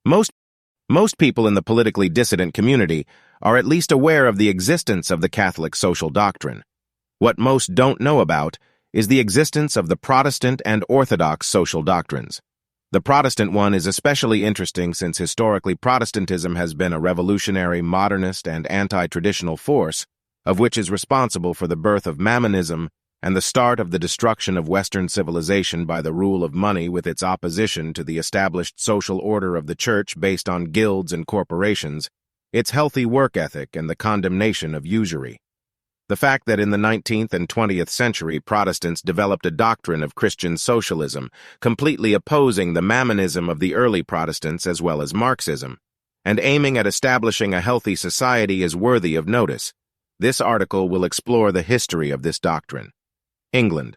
Most, most people in the politically dissident community are at least aware of the existence of the Catholic social doctrine. What most don't know about is the existence of the Protestant and Orthodox social doctrines. The Protestant one is especially interesting since historically Protestantism has been a revolutionary, modernist, and anti-traditional force, of which is responsible for the birth of Mammonism and the start of the destruction of Western civilization by the rule of money with its opposition to the established social order of the Church based on guilds and corporations, its healthy work ethic, and the condemnation of usury. The fact that in the 19th and 20th century Protestants developed a doctrine of Christian socialism, completely opposing the Mammonism of the early Protestants as well as Marxism, and aiming at establishing a healthy society is worthy of notice. This article will explore the history of this doctrine. England.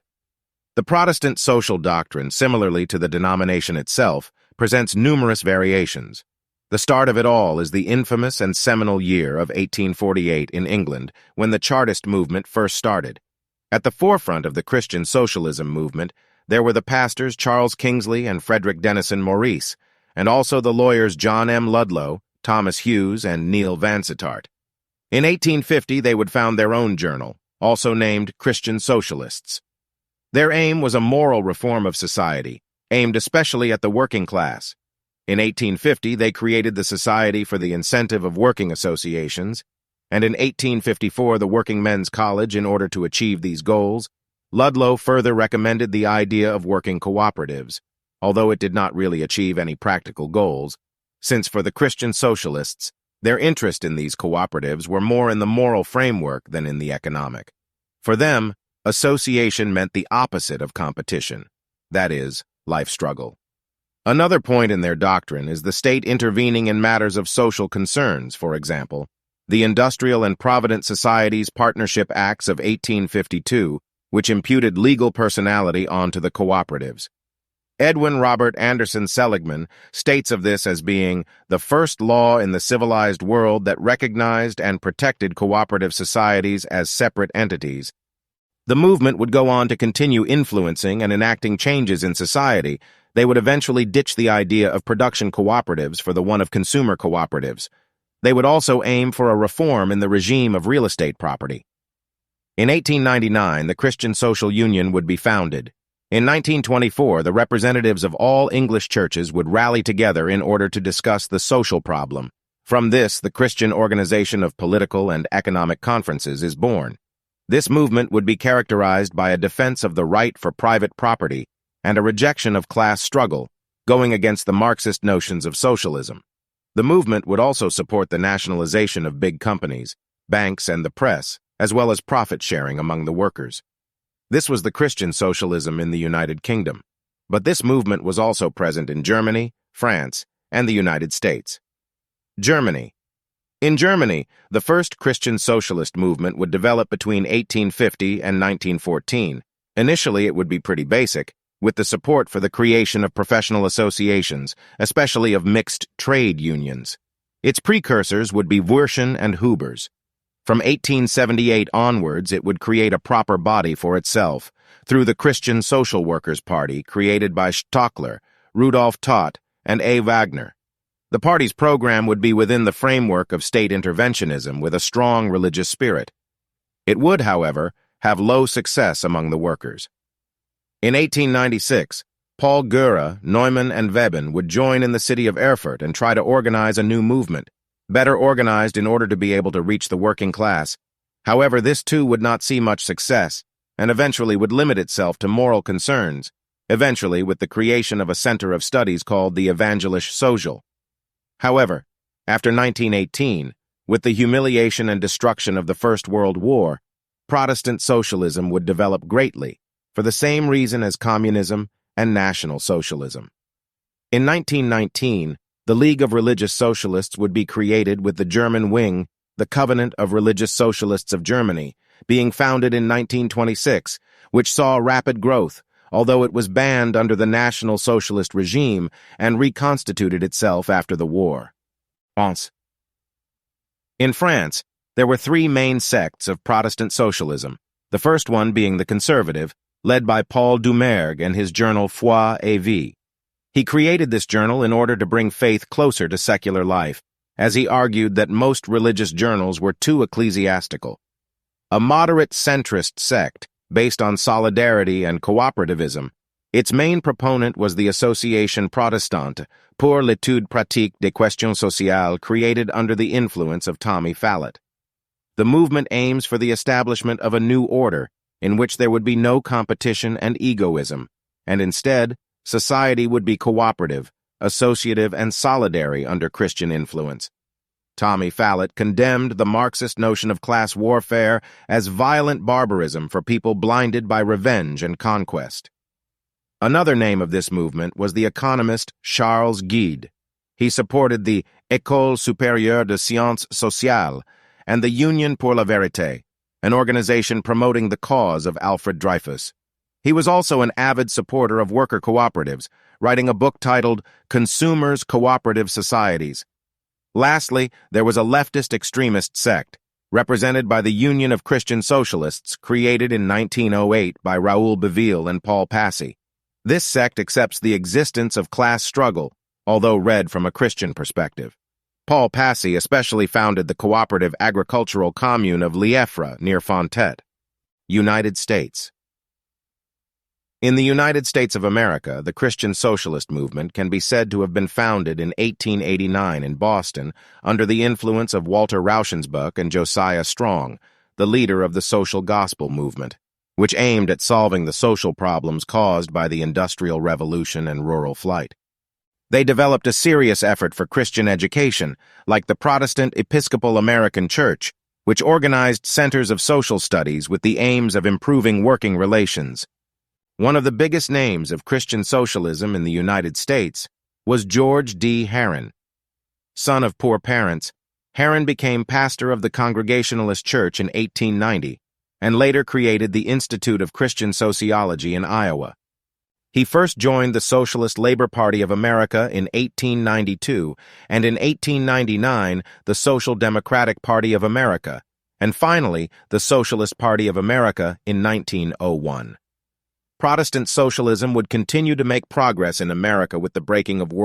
The Protestant social doctrine, similarly to the denomination itself, presents numerous variations. The start of it all is the infamous and seminal year of 1848 in England, when the Chartist movement first started. At the forefront of the Christian socialism movement, there were the pastors Charles Kingsley and Frederick Denison Maurice, and also the lawyers John M. Ludlow, Thomas Hughes, and Neil Vansittart. In 1850, they would found their own journal, also named Christian Socialists. Their aim was a moral reform of society, aimed especially at the working class. In 1850, they created the Society for the Incentive of Working Associations, and in 1854, the Working Men's College in order to achieve these goals. Ludlow further recommended the idea of working cooperatives, although it did not really achieve any practical goals, since for the Christian Socialists, their interest in these cooperatives were more in the moral framework than in the economic. For them, association meant the opposite of competition, that is, life struggle. Another point in their doctrine is the state intervening in matters of social concerns, for example, the Industrial and Provident Societies Partnership Acts of 1852, which imputed legal personality onto the cooperatives. Edwin Robert Anderson Seligman states of this as being the first law in the civilized world that recognized and protected cooperative societies as separate entities. The movement would go on to continue influencing and enacting changes in society. They would eventually ditch the idea of production cooperatives for the one of consumer cooperatives. They would also aim for a reform in the regime of real estate property. In 1899, the Christian Social Union would be founded. In 1924, the representatives of all English churches would rally together in order to discuss the social problem. From this, the Christian Organization of Political and Economic Conferences is born. This movement would be characterized by a defense of the right for private property and a rejection of class struggle, going against the Marxist notions of socialism. The movement would also support the nationalization of big companies, banks, and the press, as well as profit-sharing among the workers. This was the Christian socialism in the United Kingdom, but this movement was also present in Germany, France, and the United States. Germany. In Germany, the first Christian socialist movement would develop between 1850 and 1914. Initially, it would be pretty basic, with the support for the creation of professional associations, especially of mixed trade unions. Its precursors would be Wurschen and Hubers. From 1878 onwards, it would create a proper body for itself through the Christian Social Workers' Party created by Stockler, Rudolf Todt, and A. Wagner. The party's program would be within the framework of state interventionism with a strong religious spirit. It would, however, have low success among the workers. In 1896, Paul Göre, Neumann, and Weben would join in the city of Erfurt and try to organize a new movement, better organized in order to be able to reach the working class. However, this too would not see much success, and eventually would limit itself to moral concerns, eventually with the creation of a center of studies called the Evangelische Social. However, after 1918, with the humiliation and destruction of the First World War, Protestant socialism would develop greatly, for the same reason as communism and National Socialism. In 1919, the League of Religious Socialists would be created with the German wing, the Covenant of Religious Socialists of Germany, being founded in 1926, which saw rapid growth, although it was banned under the National Socialist regime and reconstituted itself after the war. In France, there were three main sects of Protestant socialism, the first one being the conservative, led by Paul Doumergue and his journal Foi et Vie. He created this journal in order to bring faith closer to secular life, as he argued that most religious journals were too ecclesiastical. A moderate centrist sect, based on solidarity and cooperativism, its main proponent was the Association Protestante pour l'étude pratique des questions sociales, created under the influence of Tommy Fallotte. The movement aims for the establishment of a new order in which there would be no competition and egoism, and instead, society would be cooperative, associative, and solidary under Christian influence. Tommy Fallotte condemned the Marxist notion of class warfare as violent barbarism for people blinded by revenge and conquest. Another name of this movement was the economist Charles Guide. He supported the École supérieure de sciences sociales and the Union pour la vérité, an organization promoting the cause of Alfred Dreyfus. He was also an avid supporter of worker cooperatives, writing a book titled Consumers' Cooperative Societies. Lastly, there was a leftist extremist sect, represented by the Union of Christian Socialists, created in 1908 by Raoul Beville and Paul Passy. This sect accepts the existence of class struggle, although read from a Christian perspective. Paul Passy especially founded the cooperative agricultural commune of Lieffre near Fontaine. United States. In the United States of America, the Christian Socialist movement can be said to have been founded in 1889 in Boston under the influence of Walter Rauschenbusch and Josiah Strong, the leader of the social gospel movement, which aimed at solving the social problems caused by the Industrial Revolution and rural flight. They developed a serious effort for Christian education, like the Protestant Episcopal American Church, which organized centers of social studies with the aims of improving working relations. One of the biggest names of Christian socialism in the United States was George D. Herron. Son of poor parents, Herron became pastor of the Congregationalist Church in 1890 and later created the Institute of Christian Sociology in Iowa. He first joined the Socialist Labor Party of America in 1892 and in 1899 the Social Democratic Party of America, and finally the Socialist Party of America in 1901. Protestant socialism would continue to make progress in America with the breaking of World